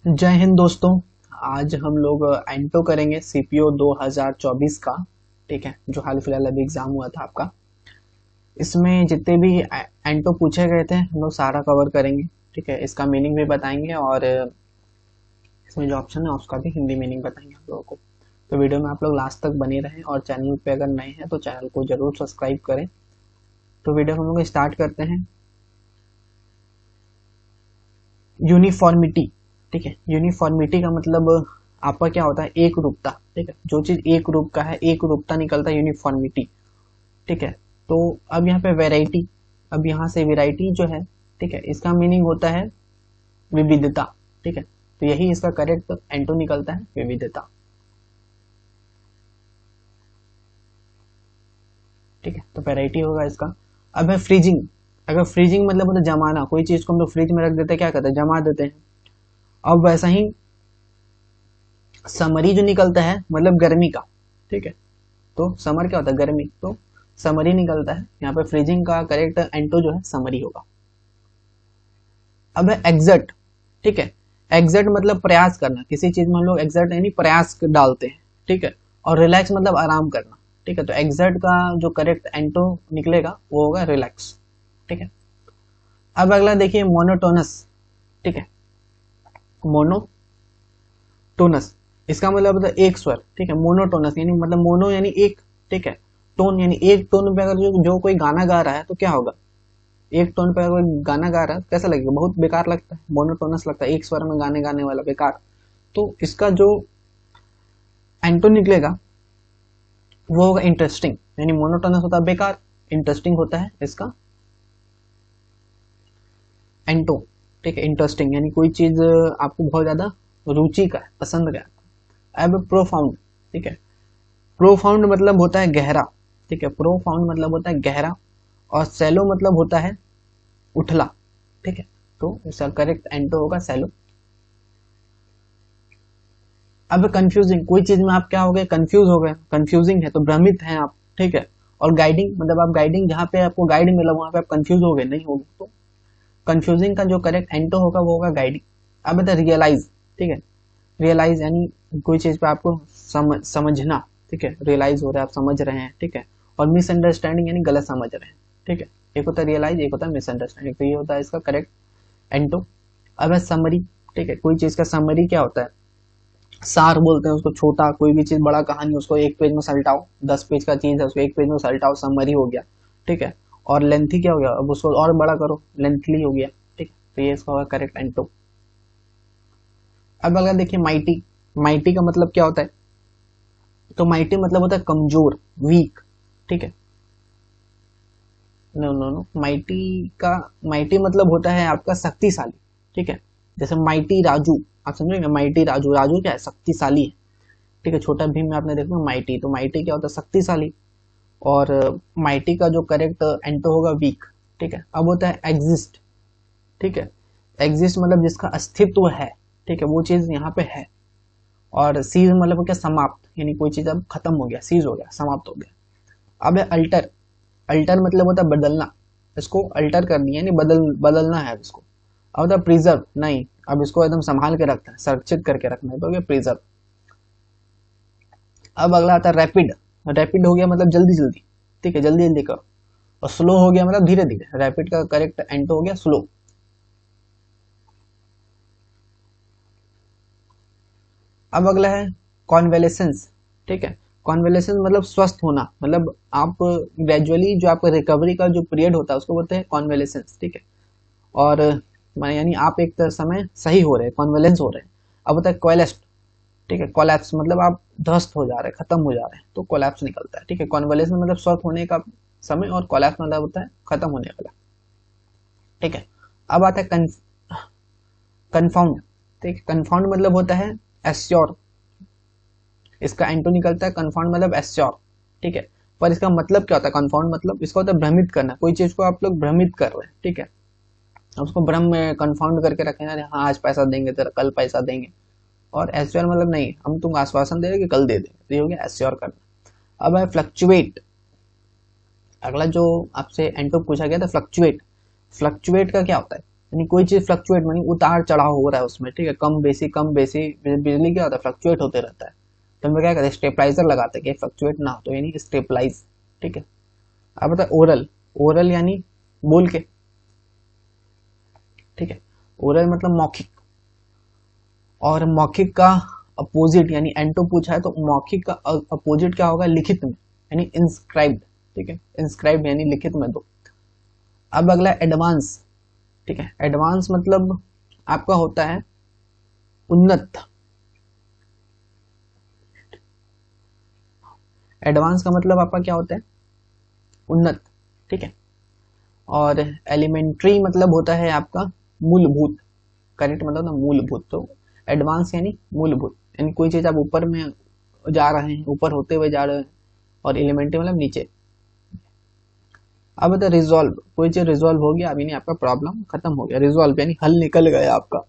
जय हिंद दोस्तों। आज हम लोग एंटो करेंगे सीपीओ 2024 का। ठीक है, जो हाल फिलहाल अभी एग्जाम हुआ था आपका। इसमें जितने भी एंटो पूछे गए थे हम लोग सारा कवर करेंगे। ठीक है, इसका मीनिंग भी बताएंगे और इसमें जो ऑप्शन है उसका भी हिंदी मीनिंग बताएंगे आप लोगों को। तो वीडियो में आप लोग लास्ट तक बने रहें और चैनल पे अगर नए हैं तो चैनल को जरूर सब्सक्राइब करें। तो वीडियो हम लोग स्टार्ट करते हैं। यूनिफॉर्मिटी। ठीक है, यूनिफॉर्मिटी का मतलब आपका क्या होता है, एक रूपता। ठीक है, जो चीज एक रूप का है, एक रूपता निकलता है यूनिफॉर्मिटी। ठीक है, तो अब यहाँ पे वैरायटी, अब यहाँ से वैरायटी जो है, ठीक है, इसका मीनिंग होता है विविधता। ठीक है, तो यही इसका करेक्ट एंटो निकलता है, विविधता। ठीक है, तो वैरायटी होगा इसका। अब है फ्रीजिंग। अगर फ्रीजिंग मतलब होता है जमाना, कोई चीज को हम लोग फ्रिज में रख देते हैं, क्या करते हैं, जमा देते हैं। अब वैसा ही समरी जो निकलता है मतलब गर्मी का। ठीक है, तो समर क्या होता है, गर्मी, तो समरी निकलता है यहाँ पे। फ्रीजिंग का करेक्ट एंटो जो है समरी होगा। अब है एग्जर्ट। ठीक है, एग्जर्ट मतलब प्रयास करना, किसी चीज में हम लोग एग्जर्ट यानी प्रयास डालते हैं। ठीक है, और रिलैक्स मतलब आराम करना। ठीक है, तो एग्जर्ट का जो करेक्ट एंटो निकलेगा वो होगा रिलैक्स। ठीक है, अब अगला देखिए मोनोटोनस। ठीक है, मोनोटोनस इसका मतलब होता है एक स्वर। ठीक है, मोनोटोनस यानी मतलब मोनो यानी एक। ठीक है, टोन यानी एक टोन पे अगर जो कोई गाना गा रहा है तो क्या होगा, एक टोन पे अगर कोई गाना गा रहा है तो कैसा लगेगा, बहुत बेकार लगता है, मोनोटोनस लगता है, एक स्वर में गाने गाने वाला बेकार। तो इसका जो एंटो निकलेगा वो होगा इंटरेस्टिंग। यानी मोनोटोनस होता है बेकार, इंटरेस्टिंग होता है इसका एंटो। ठीक है, इंटरेस्टिंग यानी कोई चीज आपको बहुत ज्यादा रुचि का है, पसंद का है। अब प्रोफाउंड। ठीक है, प्रोफाउंड मतलब होता है गहरा। ठीक है, प्रोफाउंड मतलब होता है गहरा, और सेलो मतलब होता है उठला। ठीक है, तो इसका करेक्ट एंटो होगा सेलो। अब कंफ्यूजिंग, कोई चीज में आप क्या हो गए, कंफ्यूज हो गए, कंफ्यूजिंग है तो भ्रमित हैं आप। ठीक है, और गाइडिंग मतलब आप गाइडिंग, जहाँ पे आपको गाइड मिला वहां पे आप कंफ्यूज हो गए, नहीं हो गए, तो कंफ्यूजिंग का जो करेक्ट एंटो होगा वो होगा गाइडिंग। अब है रियलाइज। ठीक है, रियलाइज यानी कोई चीज पे आपको समझना। ठीक है, रियलाइज हो रहा है, आप समझ रहे हैं। ठीक है, और मिसअंडरस्टैंडिंग यानी गलत समझ रहे हैं। ठीक है, एक होता है रियलाइज, एक होता है मिसअंडरस्टैंडिंग, तो ये होता है इसका करेक्ट एंटो। अब है समरी। ठीक है, कोई चीज का समरी क्या होता है, सार बोलते हैं उसको, छोटा कोई भी चीज, बड़ा कहानी उसको एक पेज में सल्टाओ, 10 पेज का चीज है उसको एक पेज में सल्टाओ, समरी हो गया। ठीक है, और लेंथी क्या हो गया, अब उसको और बड़ा करो, लेंथली हो गया। ठीक है, तो ये इसका होगा करेक्ट एंटो। अब अगर देखिए माइटी। माइटी का मतलब क्या होता है, तो माइटी मतलब होता है कमजोर, वीक। ठीक है, नो नो नो, माइटी का, माइटी मतलब होता है आपका शक्तिशाली। ठीक है, जैसे माइटी राजू, आप समझेंगे, माइटी राजू, राजू क्या है, शक्तिशाली है। ठीक है, छोटा भीम में आपने देखा माइटी, तो माइटी क्या होता है, शक्तिशाली। और माइटी का जो करेक्ट एंटो होगा वीक। ठीक है, अब होता है एग्जिस्ट। ठीक है, एग्जिस्ट मतलब जिसका अस्तित्व है। ठीक है, वो चीज यहाँ पे है। और सीज मतलब क्या, समाप्त, यानी कोई चीज अब खत्म हो गया, सीज हो गया, समाप्त हो गया। अब है अल्टर। अल्टर मतलब होता है बदलना, इसको अल्टर करनी है यानी बदलना है इसको। अब होता है प्रिजर्व, नहीं, अब इसको एकदम संभाल के रखना है, संरक्षित करके रखना है, तो हो गया प्रिजर्व। अब अगला आता है रैपिड। रैपिड हो गया मतलब जल्दी जल्दी। ठीक है, जल्दी जल्दी करो। और स्लो हो गया मतलब धीरे धीरे, रैपिड का करेक्ट एंटो हो गया स्लो। अब अगला है कॉन्वेलेसेंस। ठीक है, कॉन्वेलेसेंस मतलब स्वस्थ होना, मतलब आप ग्रेजुअली जो आपका रिकवरी का जो पीरियड होता है उसको बोलते हैं कॉन्वेलेसेंस। ठीक है, और माने यानी आप एक समय सही हो रहे हैं, कॉन्वेलेंस हो रहे हैं। अब होता है कोलेप्स। ठीक है, कोलैप्स मतलब आप ध्वस्त हो जा रहे हैं, खत्म हो जा रहे हैं, तो कोलैप्स निकलता है। ठीक है, कॉन्वेलेशन मतलब स्वस्थ होने का समय, और कोलैप्स मतलब होता है खत्म होने वाला। ठीक है, अब आता है कन्फाउंड। ठीक है, कन्फाउंड मतलब होता है एश्योर, इसका एंटो निकलता है कन्फाउंड मतलब एश्योर। ठीक है, पर इसका मतलब क्या होता है, कन्फाउंड मतलब इसका होता है भ्रमित करना, कोई चीज को आप लोग भ्रमित कर रहे हैं। ठीक है, उसको भ्रम में कन्फाउंड करके रखें, अरे हाँ आज पैसा देंगे तेरा, कल पैसा देंगे। और एश्योर मतलब नहीं, हम तुमको आश्वासन दे रहे कि कल दे देंगे, तो ये हो गया एश्योर करना। अब है फ्लक्चुएट। अगला जो आपसे एंटो पूछा गया था फ्लक्चुएट। फ्लक्चुएट का क्या होता है, यानी कोई चीज फ्लक्चुएट मानी उतार चढ़ाव हो रहा है उसमें, ठीक है, कम बेसी बिजली क्या होता है, फ्लक्चुएट होते रहता है, तो हम क्या करते हैं, स्टेबलाइजर लगाते हैं कि फ्लक्चुएट ना हो, तो यानी स्टेबलाइज, ठीक है। अब बता ओरल, ओरल यानी बोल के, ठीक है, ओरल मतलब मौखिक, और मौखिक का अपोजिट यानी एंटो पूछा है तो मौखिक का अपोजिट क्या होगा, लिखित में, यानी इंस्क्राइब्ड, ठीक है, इंस्क्राइब्ड यानी लिखित में दो। अब अगला एडवांस, ठीक है, एडवांस मतलब आपका होता है उन्नत, एडवांस का मतलब आपका क्या होता है, उन्नत, ठीक है। और एलिमेंट्री मतलब होता है आपका मूलभूत, करेक्ट मतलब ना मूलभूत, तो एडवांस यानी मूलभूत, यानी कोई चीज आप ऊपर में जा रहे हैं, ऊपर होते हुए जा रहे हैं, और एलिमेंट्री मतलब नीचे। अब बता रिजॉल्व, कोई चीज रिजॉल्व हो गया, अभी नहीं आपका प्रॉब्लम खत्म हो गया, रिजॉल्व यानी हल निकल गया आपका,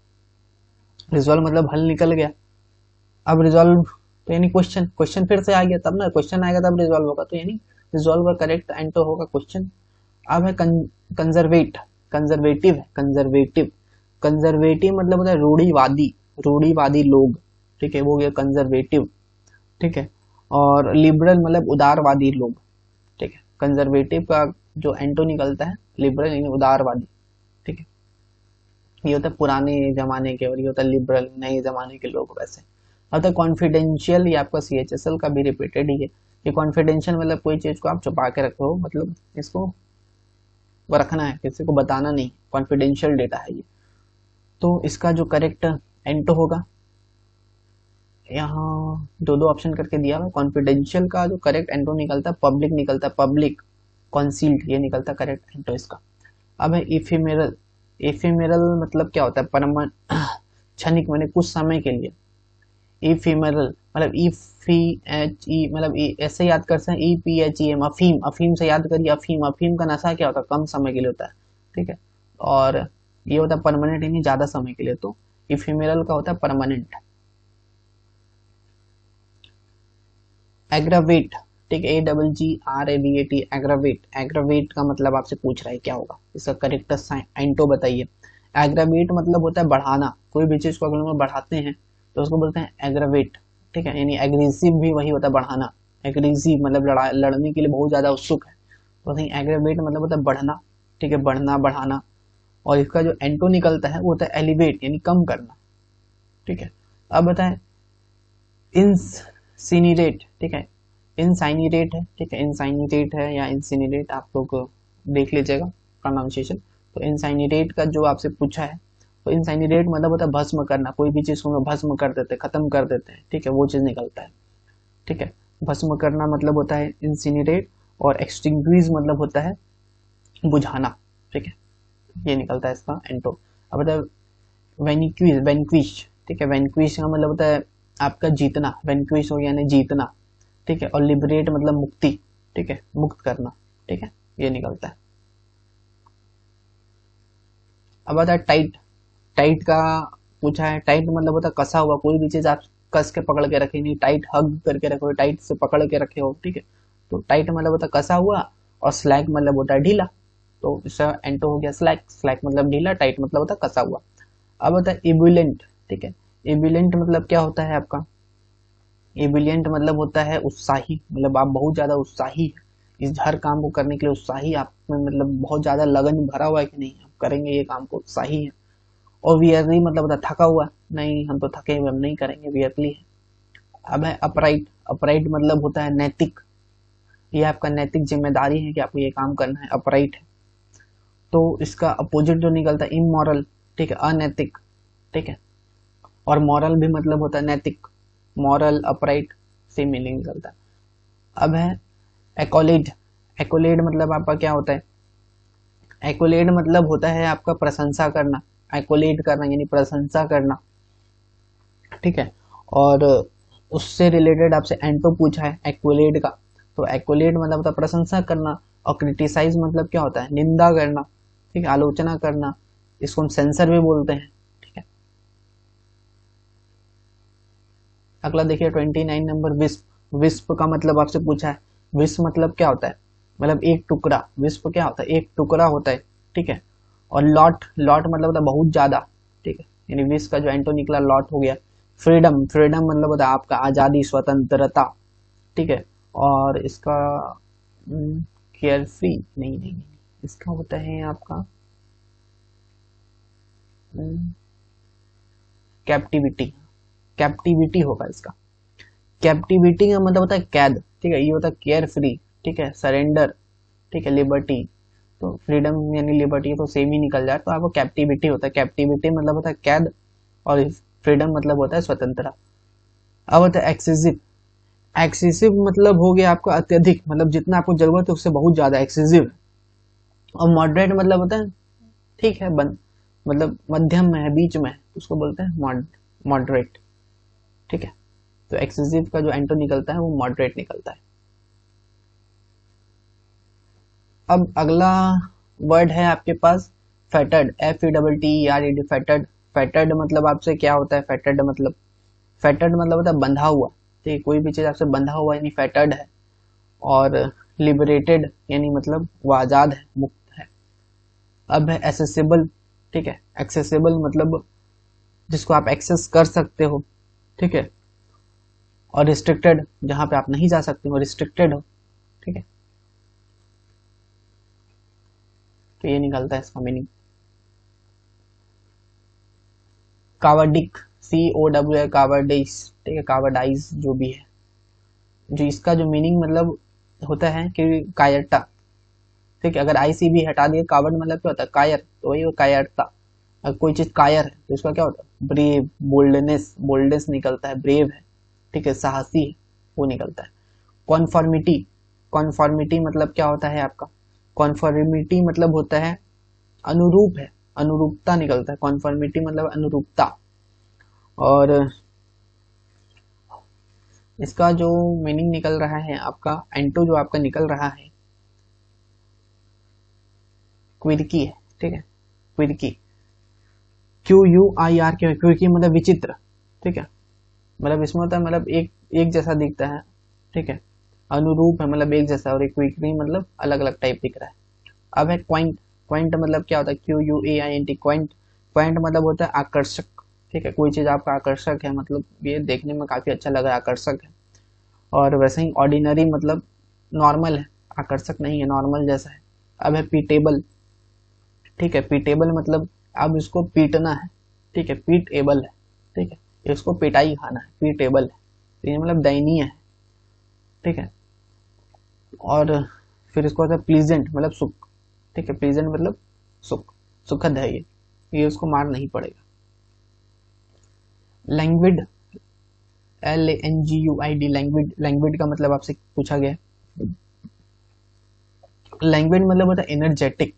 रिजॉल्व मतलब हल निकल गया। अब रिजॉल्व तो यानी क्वेश्चन, क्वेश्चन फिर से आ गया, तब ना क्वेश्चन आएगा तब रिजॉल्व होगा, तो यानी रिजॉल्व का करेक्ट एंटर होगा क्वेश्चन। अब है कंजर्वेट, कंजर्वेटिव है, कंजर्वेटिव, कंजर्वेटिव मतलब होता है रूढ़िवादी, रूढ़िवादी लोग, ठीक है, वो गया कंजर्वेटिव, ठीक है। और लिबरल मतलब उदारवादी लोग, ठीक है, कंजर्वेटिव का जो एंटो निकलता है लिबरल यानी उदारवादी, ठीक है, ये होता है पुराने जमाने के, और ये होता है लिबरल नए जमाने के लोग वैसे। अब तक कॉन्फिडेंशियल, ये आपका CHSL का भी रिपीटेड ही है, ये कॉन्फिडेंशियल मतलब कोई चीज को आप छुपा के रखो, मतलब इसको रखना है, किसी को बताना नहीं, कॉन्फिडेंशियल डेटा है ये। तो इसका जो करेक्ट एंटो होगा, यहाँ दो दो ऑप्शन करके दिया हुआ, कॉन्फिडेंशियल का जो करेक्ट एंटो निकलता है पब्लिक, निकलता है पब्लिक, कॉन्सील्ड, ये निकलता है करेक्ट एंटो इसका। अब है इफेमेरल, इफेमेरल मतलब क्या होता है, परम क्षणिक, मैंने कुछ समय के लिए, इफेमेरल मतलब EPHE मतलब ऐसे याद कर सकते हैं, EPHEM अफीम, अफीम से याद करिए, अफीम, अफीम का नशा क्या होता है, कम समय के लिए होता है, ठीक है, और ये होता है परमानेंट यानी ज्यादा समय के लिए, तो इफेमेरल का होता है परमानेंट। एग्रावेट, ठीक है, AGGRAVAT, एग्रावेट, एग्रावेट का मतलब आपसे पूछ रहा है क्या होगा, इसका करेक्ट एंटो बताइए। एग्रावेट मतलब होता है बढ़ाना, कोई भी चीज को अगर हम बढ़ाते हैं तो उसको बोलते हैं एग्रावेट, ठीक है, यानी एग्रेसिव भी वही होता है बढ़ाना, एग्रेसिव मतलब लड़ने के लिए बहुत ज्यादा उत्सुक है, तो एग्रावेट मतलब होता है बढ़ना, ठीक है, बढ़ना बढ़ाना। और इसका जो एंटो निकलता है वो होता है एलिवेट यानी कम करना, ठीक है। अब बताएं इंसिनरेट, ठीक है, इंसाइनिरेट है, ठीक है, इंसाइनिरेट है या इंसिनरेट, आप लोग देख लीजिएगा प्रोनाउंसिएशन। तो इंसाइनिरेट का जो आपसे पूछा है, तो इंसाइनिरेट मतलब होता है भस्म करना, कोई भी चीज को भस्म कर देते, खत्म कर देते हैं, ठीक है, वो चीज निकलता है, ठीक है, भस्म करना मतलब होता है इंसिनरेट, और एक्सटिंग्विश मतलब होता है बुझाना, ठीक है, ये निकलता है इसका एंटो। अब बताए वेनिक्विश, वेनिक्विश, ठीक है, वेनिक्विश का मतलब होता है आपका जीतना, वेनिक्विश हो यानी जीतना, ठीक है, और लिबरेट मतलब मुक्ति, ठीक है, मुक्त करना, ठीक है, ये निकलता है। अब आता है टाइट, टाइट का पूछा है, टाइट मतलब होता है कसा हुआ, कोई भी चीज आप कस के पकड़ के रखे, नहीं टाइट हग करके रखो, टाइट से पकड़ के रखे हो, ठीक है, तो टाइट मतलब होता है कसा हुआ, और स्लैक मतलब होता है ढीला, तो इसका एंटो हो गया स्लैक, स्लैक मतलब ढीला, टाइट मतलब होता है कसा हुआ। अब होता है इबुलेंट, ठीक है, इबुलेंट मतलब क्या होता है आपका, एबिलियंट मतलब होता है उत्साही, मतलब आप बहुत ज्यादा उत्साही है इस हर काम को करने के लिए, उत्साही आप में मतलब बहुत ज्यादा लगन भरा हुआ है कि नहीं आप करेंगे ये काम को, उत्साही है। और वियरली मतलब होता है थका हुआ, नहीं हम तो थके हुए हम नहीं करेंगे, वियरली है। अब है अपराइट, अपराइट मतलब होता है नैतिक, ये आपका नैतिक जिम्मेदारी है कि आपको ये काम करना है, अपराइट है। तो इसका अपोजिट जो निकलता है इमोरल, ठीक है, अनैतिक, ठीक है, और मॉरल भी मतलब होता है नैतिक, मॉरल अपराइट सेम मीनिंग निकलता है। अब है एक्कोलेड, एक्कोलेड मतलब आपका क्या होता है, एक्कोलेड मतलब होता है आपका प्रशंसा करना, एक्कोलेड करना यानी प्रशंसा करना, ठीक है। और उससे रिलेटेड आपसे एंटो पूछा है एक्कोलेड का, तो एक्कोलेड मतलब होता है प्रशंसा करना, और क्रिटिसाइज मतलब क्या होता है निंदा करना, ठीक है, आलोचना करना, इसको हम सेंसर भी बोलते हैं, ठीक है। अगला देखिए 29 नंबर विस्प, विस्प का मतलब आपसे पूछा है, विस्प मतलब क्या होता है, मतलब एक टुकड़ा, विस्प क्या होता है एक टुकड़ा होता है, ठीक है, और लॉट, लॉट मतलब होता है बहुत ज्यादा, ठीक है, यानी विश का जो एंटो निकला लॉट हो गया। फ्रीडम, फ्रीडम मतलब होता है आपका आजादी, स्वतंत्रता, ठीक है। और इसका केयर फ्री, नहीं, इसका होता है आपका कैप्टिविटी, कैप्टिविटी होगा इसका। कैप्टिविटी का मतलब होता है कैद, ठीक है, ये होता है केयर फ्री, ठीक है, सरेंडर, ठीक है, लिबर्टी। तो फ्रीडम यानी लिबर्टी तो सेम ही निकल जाए, तो आपको कैप्टिविटी होता है। कैप्टिविटी मतलब होता है कैद, और फ्रीडम मतलब होता है स्वतंत्रता। अब होता है एक्सेसिव, एक्सेसिव मतलब हो गया आपका अत्यधिक, मतलब जितना आपको जरूरत है उससे बहुत ज्यादा एक्सेसिव। और मॉडरेट मतलब होता है ठीक है, मतलब मध्यम में है, बीच में है, उसको बोलते हैं मॉडरेट, ठीक है। तो एक्सेसिव का जो एंटो निकलता है वो मॉडरेट निकलता है। अब अगला वर्ड है आपके पास फेटर्ड, FETTERED, फेटर्ड। फेटर्ड मतलब आपसे क्या होता है, फेटर्ड मतलब, फेटर्ड मतलब होता है बंधा हुआ, ठीक है, कोई भी चीज आपसे बंधा हुआ यानी फेटर्ड है। और लिबरेटेड यानी मतलब वो आजाद है, मुक्त है। अब है एसेसिबल, ठीक है, एक्सेसिबल मतलब जिसको आप एक्सेस कर सकते हो, ठीक है। और रिस्ट्रिक्टेड जहां पे आप नहीं जा सकते हो, रिस्ट्रिक्टेड हो, ठीक है। तो ये निकलता है इसका मीनिंग। कावर्डिक, COWR, कावर्डाइज, ठीक है, कावर्डाइज जो भी है, जो इसका जो मीनिंग मतलब होता है कि कायरता, ठीक है। अगर ICB हटा दिए, कावर्ड मतलब क्या होता है, कायर, तो वही कायरता। अगर कोई चीज कायर है तो उसका क्या होता है, ब्रेव, बोल्डनेस, बोल्डनेस निकलता है, ब्रेव है, ठीक है, साहसी है, वो निकलता है। कॉन्फॉर्मिटी, कॉन्फॉर्मिटी मतलब क्या होता है आपका, कॉन्फॉर्मिटी मतलब होता है अनुरूप है, अनुरूपता निकलता है, कॉन्फॉर्मिटी मतलब अनुरूपता। और इसका जो मीनिंग निकल रहा है आपका, एंटो जो आपका निकल रहा है क्विरकी है, ठीक है, क्विरकी, QUIR के, क्विरकी मतलब विचित्र, ठीक है, मतलब इसमें होता है मतलब एक एक जैसा दिखता है, ठीक है, अनुरूप है मतलब एक जैसा, और एक क्विकली मतलब अलग अलग टाइप दिख रहा है। अब है क्वाइंट, क्वाइंट मतलब क्या होता है, QUAINT, क्वाइंट, क्वाइंट मतलब होता है आकर्षक, ठीक है, कोई चीज आपका आकर्षक है, मतलब ये देखने में काफी अच्छा लग रहा है, आकर्षक है। और वैसे ही ऑर्डिनरी मतलब नॉर्मल है, आकर्षक नहीं है, नॉर्मल जैसा है। अब है पीटेबल, ठीक है, पीटेबल मतलब अब इसको पीटना है, ठीक है, पीट एबल है, ठीक है, इसको पिटाई खाना है, पीटेबल है, तो ये मतलब दयनीय है, ठीक है। और फिर इसको होता है प्लीजेंट मतलब सुख, ठीक है, प्लीजेंट मतलब सुख, सुखद है ये उसको मार नहीं पड़ेगा। लैंग्विड, LANGUID, लैंग्विड, लैंग्विड का मतलब आपसे पूछा गया है। लैंग्विड मतलब होता है एनर्जेटिक,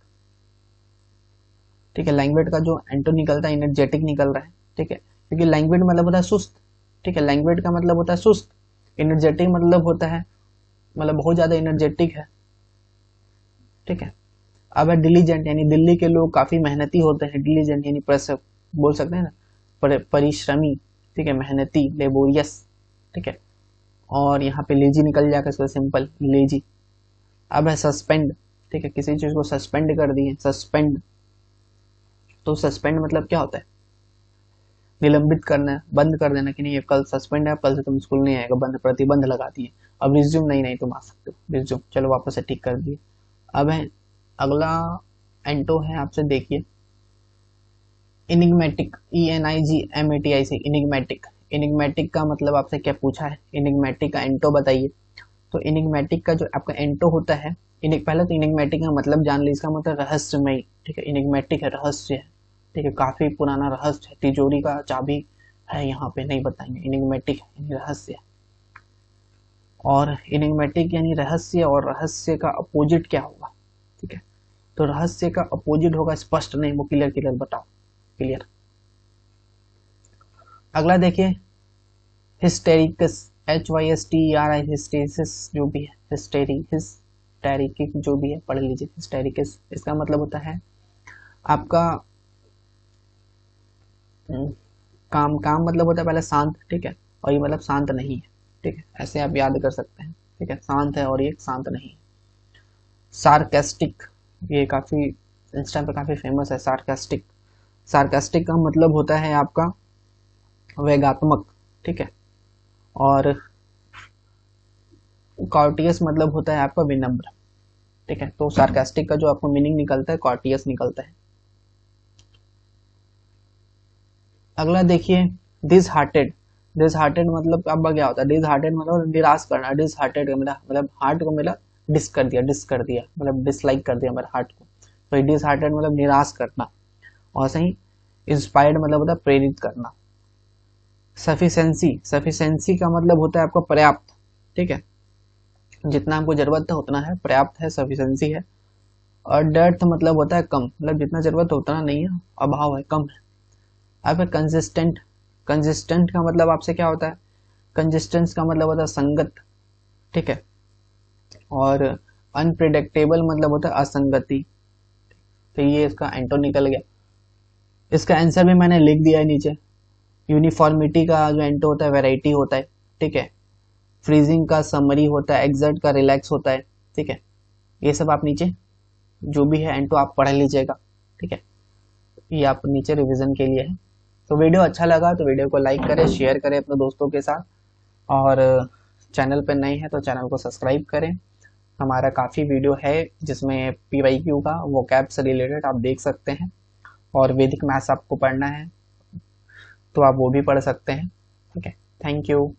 ठीक है, लैंग्वेज का जो एंटो निकलता है एनर्जेटिक निकल रहा है, ठीक है, क्योंकि लैंग्वेज मतलब होता है सुस्त, ठीक है, लैंग्वेज का मतलब होता है सुस्त। एनर्जेटिक मतलब होता है मतलब बहुत ज्यादा एनर्जेटिक है, ठीक है। अब है डिलीजेंट, यानी दिल्ली के लोग काफी मेहनती होते हैं, डिलीजेंट यानी बोल सकते हैं ना, परिश्रमी, ठीक है, मेहनती, लेबोरियस, ठीक है। और यहाँ पे लेजी निकल जाएगा, इसका सिंपल लेजी। अब है सस्पेंड, ठीक है, किसी चीज को सस्पेंड कर दिए, सस्पेंड, तो सस्पेंड मतलब क्या होता है, निलंबित करना, बंद कर देना, कि नहीं ये कल सस्पेंड है, अब कल से तुम स्कूल नहीं आएगा, बंद, प्रतिबंध लगा दिए। अब रिज्यूम नहीं तुम आ सकते हो, रिज्यूम चलो वापस से ठीक कर दिए। अब है अगला एंटो है आपसे, देखिए इनिग्मेटिक, ENIGMATIC, इनिग्मेटिक। इनिग्मेटिक का मतलब आपसे क्या पूछा है, इनिग्मेटिक का एंटो बताइए। तो इनिग्मेटिक का जो आपका एंटो होता है, पहले तो इनिग्मेटिक का मतलब जान ली, इसका मतलब रहस्यमय, ठीक है, इनिग्मेटिक है, रहस्य है, ठीक है, काफी पुराना रहस्य है, तिजोरी का चाबी है, यहाँ पे नहीं बताएंगे, इनिग्मेटिक यानी रहस्य। और इनिग्मेटिक यानी रहस्य, और रहस्य का अपोजिट क्या होगा, ठीक है, तो रहस्य का अपोजिट होगा स्पष्ट नहीं, वो क्लियर क्लियर बताओ, क्लियर। अगला देखिए हिस्टेरिकस, HYSTERI, हिस्टेरिसिस जो भी है, हिस्टेरिक जो भी है पढ़ लीजिए, हिस्टेरिकस, इसका मतलब होता है आपका काम, काम मतलब होता है पहले शांत, ठीक है, और ये मतलब शांत नहीं है, ठीक है, ऐसे आप याद कर सकते हैं, ठीक है, शांत है और ये शांत नहीं है। सार्केस्टिक, ये काफी इस टाइम पे काफ़ी फेमस है सार्कास्टिक। सार्कास्टिक का मतलब होता है आपका व्यंग्यात्मक, ठीक है। और कॉर्टियस मतलब होता है आपका विनम्र, ठीक है। तो सार्कास्टिक का जो आपको मीनिंग निकलता है कॉर्टियस निकलता है। अगला देखिए डिस हार्टेड। डिस हार्टेड मतलब आपका क्या होता है? डिस हार्टेड मतलब निराश करना। डिस हार्टेड का मतलब हार्ट को मिला डिस कर दिया मतलब डिसलाइक कर दिया मेरे हार्ट को। तो डिस हार्टेड मतलब निराश करना। और सही इंस्पायर्ड मतलब होता है प्रेरित करना। सफिशेंसी, सफिशेंसी का मतलब होता है आपका पर्याप्त, ठीक है। जितना हमको जरूरत है उतना है, पर्याप्त है, सफिशेंसी है। और डेर्थ मतलब होता है कम, मतलब जितना जरूरत है उतना नहीं है, अभाव है, कम है। अब कंसिस्टेंट, कंसिस्टेंट का मतलब आपसे क्या होता है? कंसिस्टेंस का मतलब होता है संगत, ठीक है। और अनप्रिडिक्टेबल मतलब होता है असंगति। तो ये इसका एंटो निकल गया। इसका आंसर भी मैंने लिख दिया है नीचे। यूनिफॉर्मिटी का जो एंटो होता है वैरायटी होता है, ठीक है। फ्रीजिंग का समरी होता है, एग्जर्ट का रिलैक्स होता है, ठीक है। ये सब आप नीचे जो भी है एंटो आप पढ़ लीजिएगा, ठीक है। ये आप नीचे रिवीजन के लिए है। तो वीडियो अच्छा लगा तो वीडियो को लाइक करें, शेयर करें अपने दोस्तों के साथ। और चैनल पर नए हैं तो चैनल को सब्सक्राइब करें। हमारा काफ़ी वीडियो है जिसमें PYQ का वोकैब से रिलेटेड आप देख सकते हैं। और वैदिक मैथ्स आपको पढ़ना है तो आप वो भी पढ़ सकते हैं, ठीक है। Thank you.